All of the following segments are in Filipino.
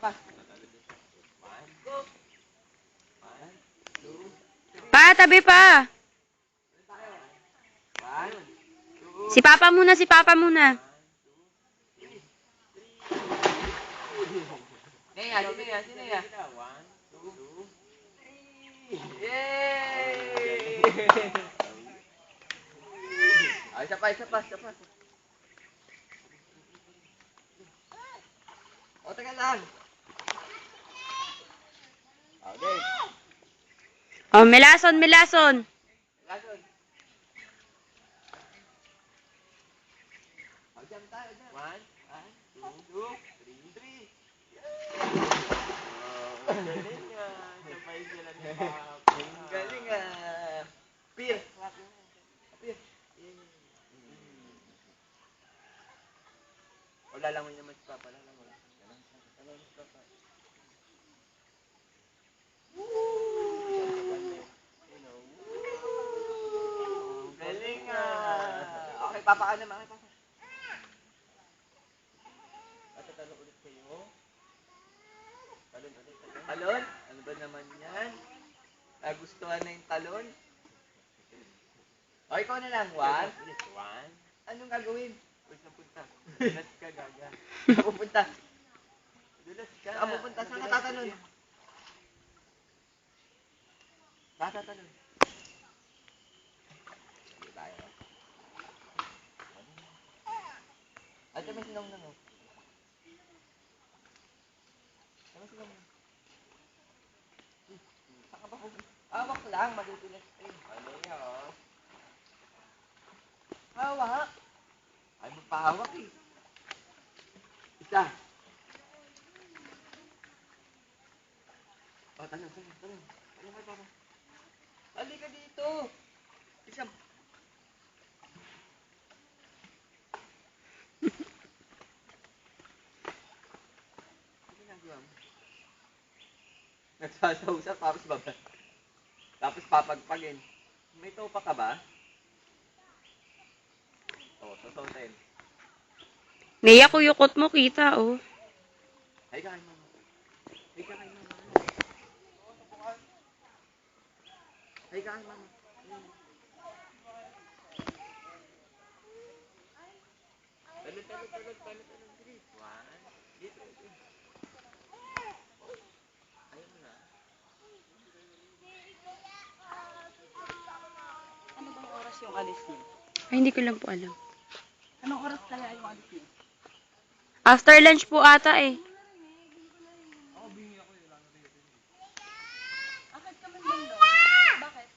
Pa, tabi pa. Si Papa muna, si Papa muna. Sino ya? 1, 2, 3. Yay! Ay, isa pa. O, teka lang. Okay. Oh, melason. Lason. 1, 2, 3. Ang galing ah. Sabay sila ni Papa. Ang galing ah. Pir. O, lalangoy naman si Papa. Lalangoy si Papa. Galing ah. Okay, Papa ka naman. Tatalo ulit kayo. Talon ulit. Talon? Ano ba naman yan? Nagustuhan na yung talon? O, ikaw na lang. 1. Anong gagawin? Huwag na punta. Dulas ka, gaga. Saan pupunta? Dulas ka. Saan pupunta? Saan ka tatalon? Saan tatalon? Hindi tayo. At may sinong na no? Saan sinong na? Saan ka ba pupunta? Hawak lang, madudulas ka eh. Ano yun? Hawak. Ay, magpahawak eh. Isa. O, tanong. Tanong ka, Papa. Halika dito. Isa. Ano ginagawa mo? Nagsasausap, tapos papagpagin. May topa ka ba? Oo, susutin. Naiyak-uyukot mo, kita, oh. Hay ka kay mama. Hay ka kay mama. Hay ka kay mama. Talon. Sige. 1. Dito. Ayaw mo na. Ano bang oras yung alis niyo? Ay, hindi ko lang po alam. Anong oras kaya yung alis niyo? After lunch po ata eh. Akit ka man din doon. Bakit?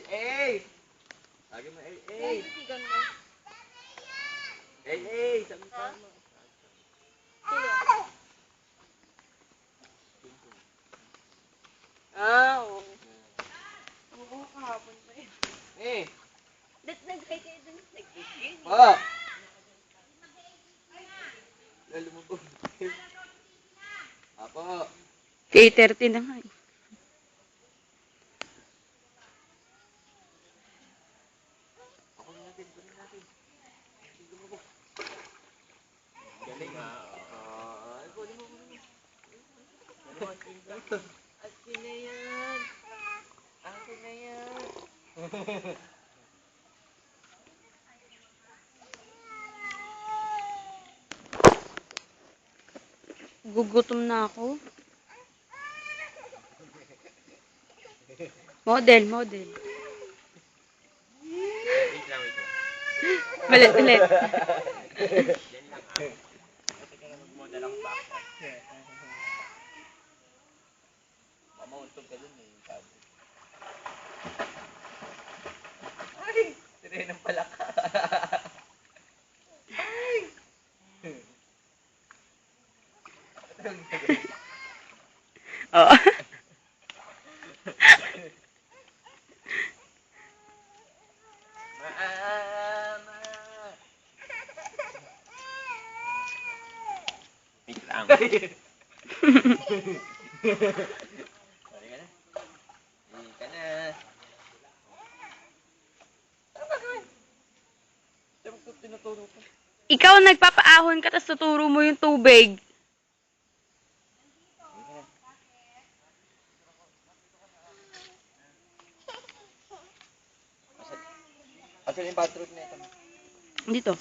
Hey! Lagi mo, hey! Titigan mo. Hey! Sabi mo. Sino? Oo. Oo, kahapon pa yun. Hey! Nag-hi kayo dun. Nag-hi. Po! Lalo mo po. Apo! K-30 na nga eh. Kunin natin. Sige mo po. Galing ha. Kunin mo. Akin na yan. Gugutom na ako. Model. Wait lang. Ulit. Yan lang ha. Kasi ka na mag-model ako back. Mamauntog ka dun eh. Ay! Sirenang pala ka. Ay! Oo. Mama! Wait lang. Sorry ka na. Hindi ka na. Ano ba gawin? Sabi ko tinuturo ko. Ikaw nagpapaahon ka tapos tuturo mo yung tubig. Asan yung bathroom na ito? Dito.